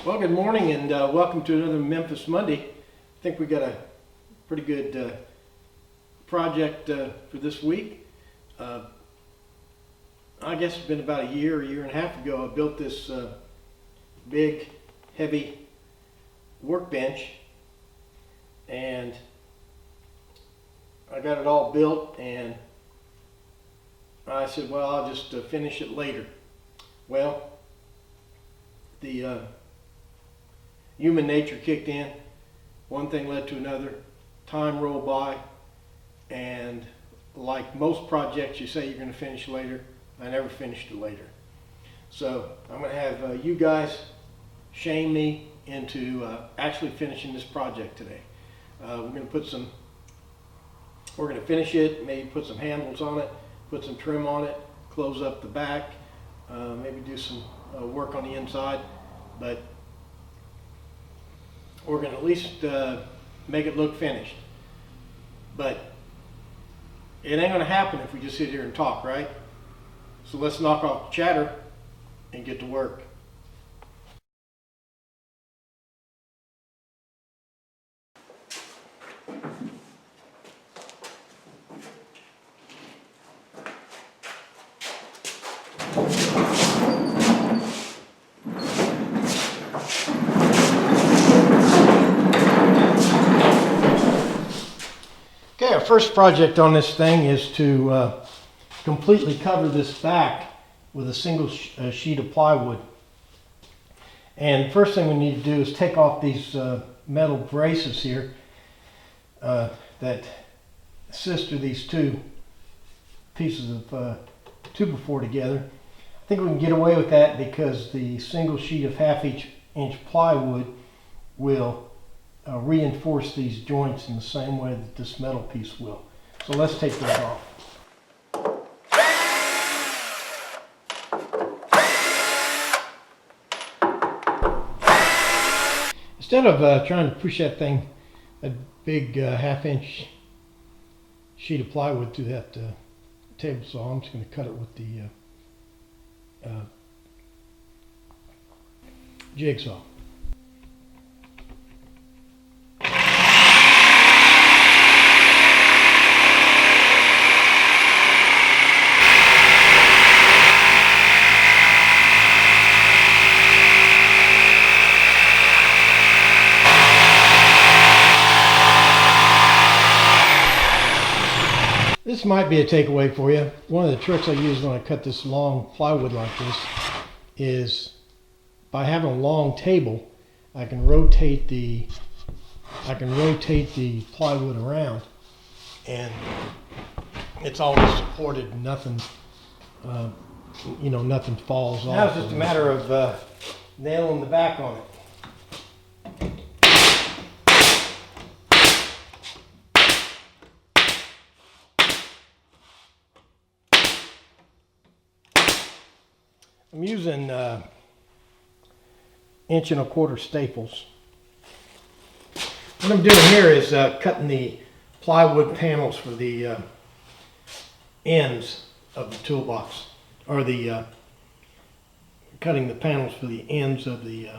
Well, good morning and welcome to another Memphis Monday. I think we got a pretty good project for this week. I guess it's been about a year and a half ago I built this big, heavy workbench, and I got it all built, and I said, well, I'll just finish it later. Well, the human nature kicked in. One thing led to another. Time rolled by, and like most projects you say you're going to finish later, I never finished it later. So I'm going to have you guys shame me into actually finishing this project today. We're going to finish it, maybe put some handles on it, put some trim on it, close up the back, maybe do some work on the inside, but we're going to at least make it look finished. But it ain't going to happen if we just sit here and talk, right? So let's knock off the chatter and get to work. Okay, our first project on this thing is to completely cover this back with a single sheet of plywood. And first thing we need to do is take off these metal braces here that assist these two pieces of 2x4 together. I think we can get away with that because the single sheet of half-inch plywood will reinforce these joints in the same way that this metal piece will. So let's take that off. Instead of trying to push that big half-inch sheet of plywood through that table saw, I'm just going to cut it with the jigsaw. This might be a takeaway for you. One of the tricks I use when I cut this long plywood like this is by having a long table, I can rotate the plywood around, and it's always supported. Nothing, nothing falls off. Now it's just a matter of nailing the back on it. I'm using 1 1/4 inch staples. What I'm doing here is cutting the plywood panels for the ends of the toolbox, or cutting the panels for the ends of the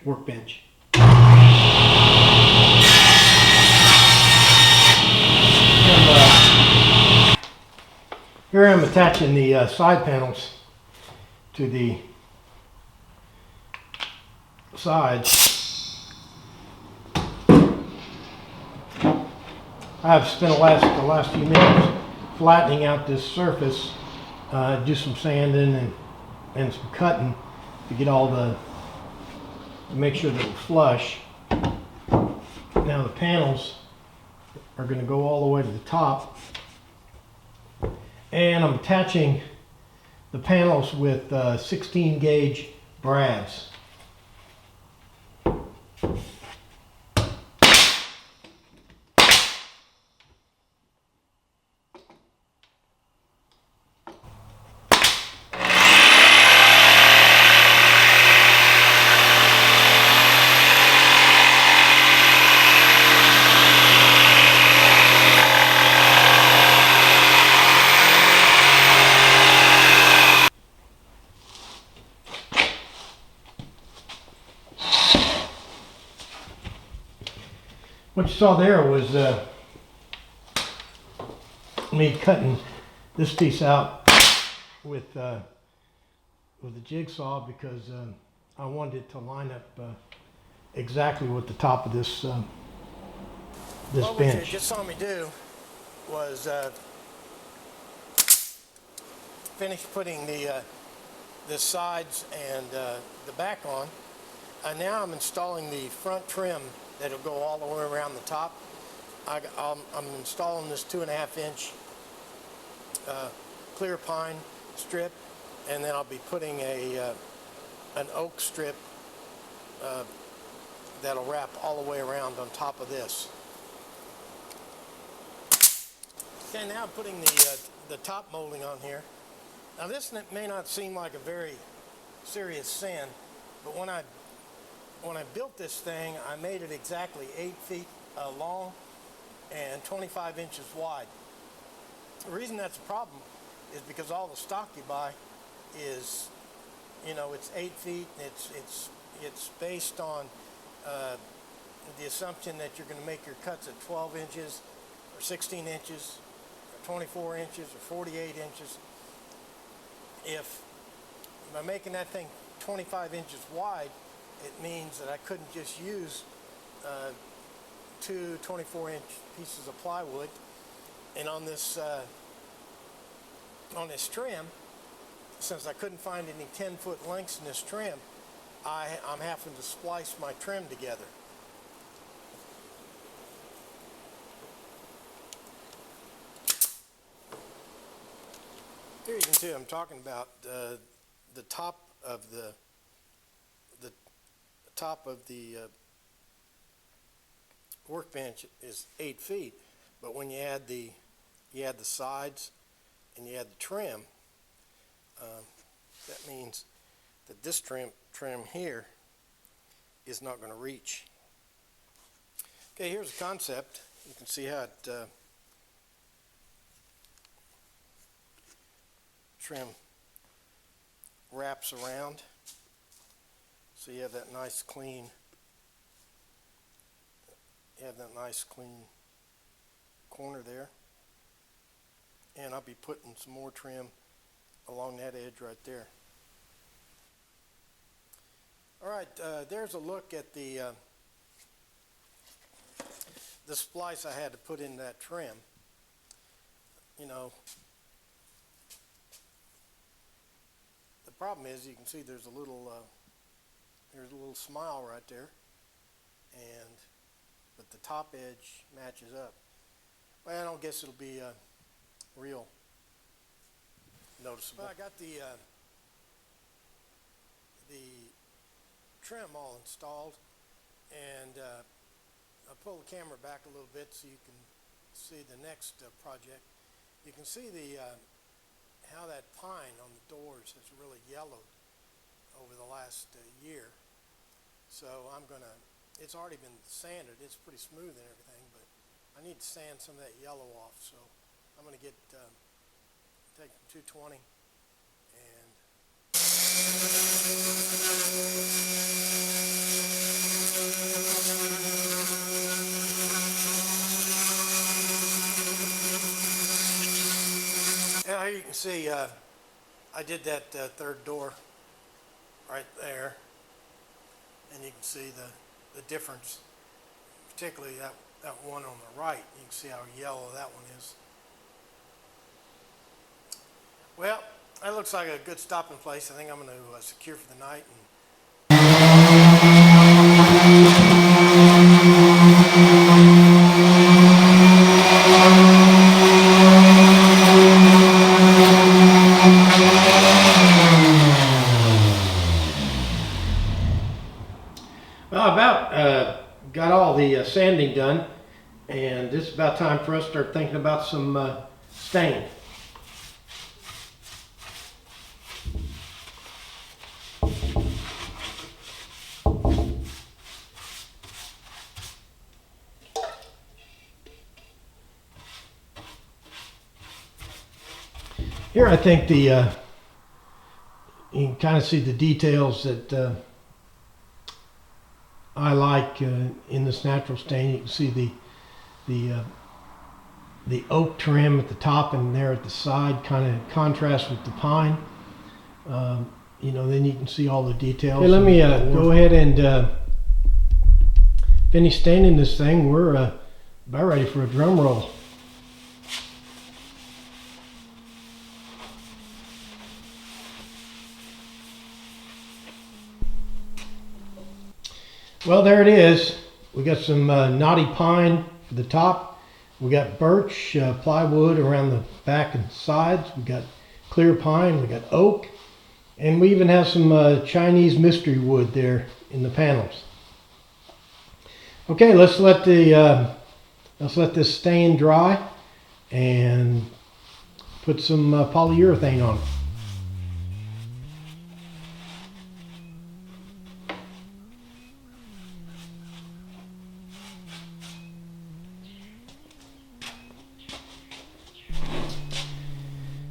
workbench. Here I'm attaching the side panels to the sides. I've spent the last few minutes flattening out this surface, do some sanding and some cutting to get to make sure that it's flush. Now the panels are going to go all the way to the top, and I'm attaching the panels with 16 gauge brads. What you saw there was me cutting this piece out with a jigsaw because I wanted it to line up exactly with the top of this bench. What you just saw me do was finish putting the sides and the back on. Now I'm installing the front trim that'll go all the way around the top. I'm installing this 2.5 inch clear pine strip, and then I'll be putting an oak strip that'll wrap all the way around on top of this. Okay, now I'm putting the top molding on here. Now this may not seem like a very serious sin, but when I built this thing, I made it exactly 8 feet long and 25 inches wide. The reason that's a problem is because all the stock you buy is, it's 8 feet. It's based on the assumption that you're going to make your cuts at 12 inches or 16 inches or 24 inches or 48 inches. If by making that thing 25 inches wide, it means that I couldn't just use 2 24-inch pieces of plywood. And on this trim, since I couldn't find any 10-foot lengths in this trim, I'm having to splice my trim together. Here you can see I'm talking about the top of the workbench is 8 feet, but when you add the sides and you add the trim, that means that this trim here is not going to reach. Okay, here's a concept. You can see how it trim wraps around. So you have that nice clean corner there. And I'll be putting some more trim along that edge right there. All right, there's a look at the splice I had to put in that trim. The problem is, you can see there's a little smile right there, but the top edge matches up. Well, I don't guess it'll be real noticeable. Well, I got the trim all installed, and I'll pull the camera back a little bit so you can see the next project. You can see how that pine on the doors has really yellowed over the last year. So it's already been sanded. It's pretty smooth and everything, but I need to sand some of that yellow off. So I'm going to take 220 and now here you can see I did that third door right there, and you can see the difference, particularly that one on the right. You can see how yellow that one is. Well, that looks like a good stopping place. I think I'm going to secure for the night. Well, I about got all the sanding done, and it's about time for us to start thinking about some stain. Here I think you can kind of see the details that I like in this natural stain. You can see the oak trim at the top and there at the side, kind of contrasts with the pine. You know, then you can see all the details. Okay, let me go ahead and finish staining this thing. We're about ready for a drum roll. Well, there it is. We got some knotty pine for the top. We got birch plywood around the back and sides. We got clear pine. We got oak, and we even have some Chinese mystery wood there in the panels. Okay, let's let this stain dry and put some polyurethane on it.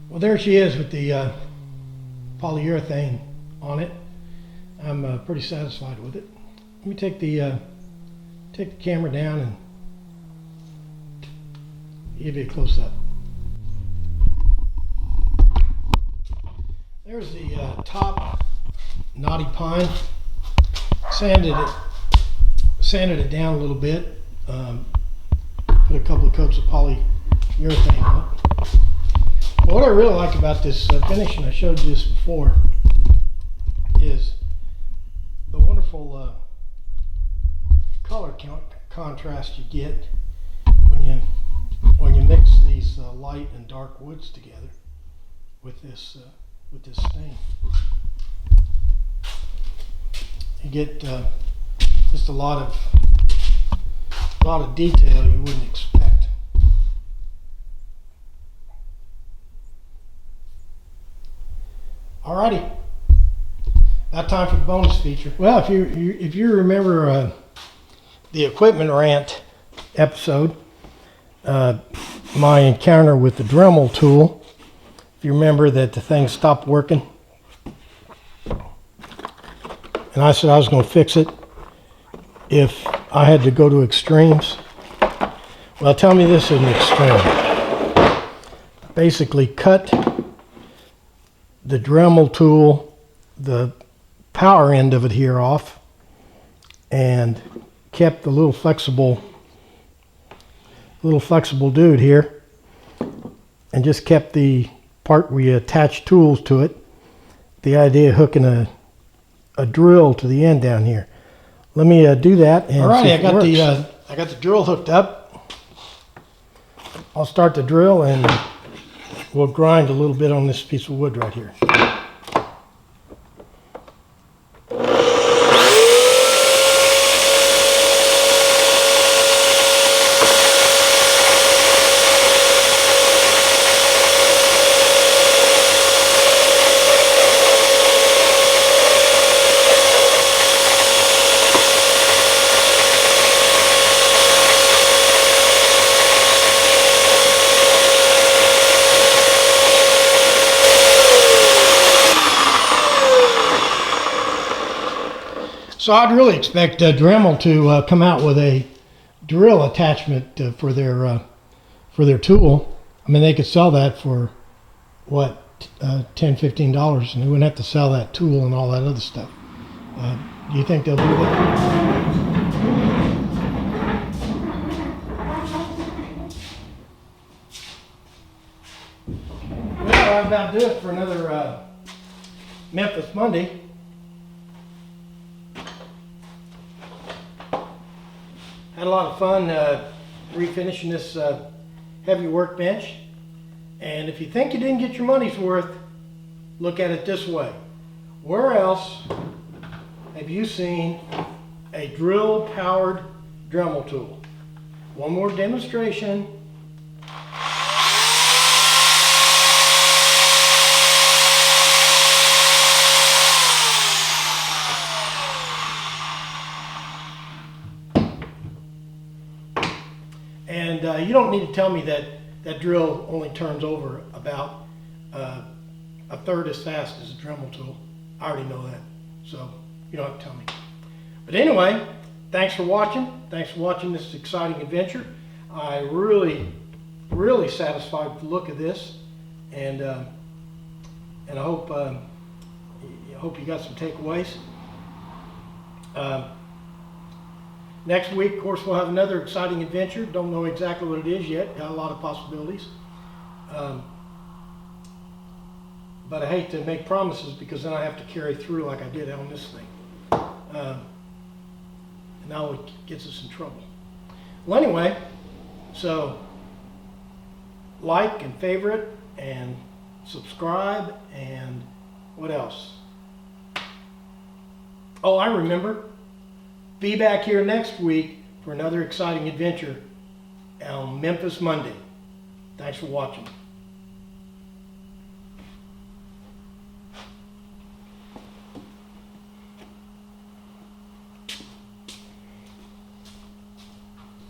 Well, there she is with the polyurethane on it. I'm pretty satisfied with it. Let me take the camera down and give you a close-up. There's the top knotty pine. Sanded it down a little bit. Put a couple of coats of polyurethane on it. Well, what I really like about this finish, and I showed you this before, is the wonderful color contrast you get when you mix these light and dark woods together with this stain. You get just a lot of detail you wouldn't expect. Alrighty, about time for the bonus feature. Well, if you remember the equipment rant episode, my encounter with the Dremel tool, if you remember that the thing stopped working, and I said I was going to fix it if I had to go to extremes. Well, tell me this is an extreme. Basically cut the Dremel tool, the power end of it here off, and kept the little flexible dude here, and just kept the part where you attach tools to it. The idea of hooking a drill to the end down here. Let me do that. And alright, I got the drill hooked up. I'll start the drill and we'll grind a little bit on this piece of wood right here. So I'd really expect Dremel to come out with a drill attachment for their tool. I mean, they could sell that for what, $10–15, and they wouldn't have to sell that tool and all that other stuff. Do you think they'll do that? Well, that about do it for another Memphis Monday. Had a lot of fun refinishing this heavy workbench, and if you think you didn't get your money's worth, look at it this way. Where else have you seen a drill powered Dremel tool? One more demonstration. And you don't need to tell me that that drill only turns over about a third as fast as a Dremel tool. I already know that, so you don't have to tell me. But anyway, thanks for watching. Thanks for watching this exciting adventure. I really satisfied with the look of this, and I hope you got some takeaways. Next week, of course, we'll have another exciting adventure. Don't know exactly what it is yet. Got a lot of possibilities. But I hate to make promises because then I have to carry through like I did on this thing. And now it gets us in trouble. Well, anyway, so like and favorite and subscribe, and what else? Oh, I remember. Be back here next week for another exciting adventure on Memphis Monday. Thanks for watching.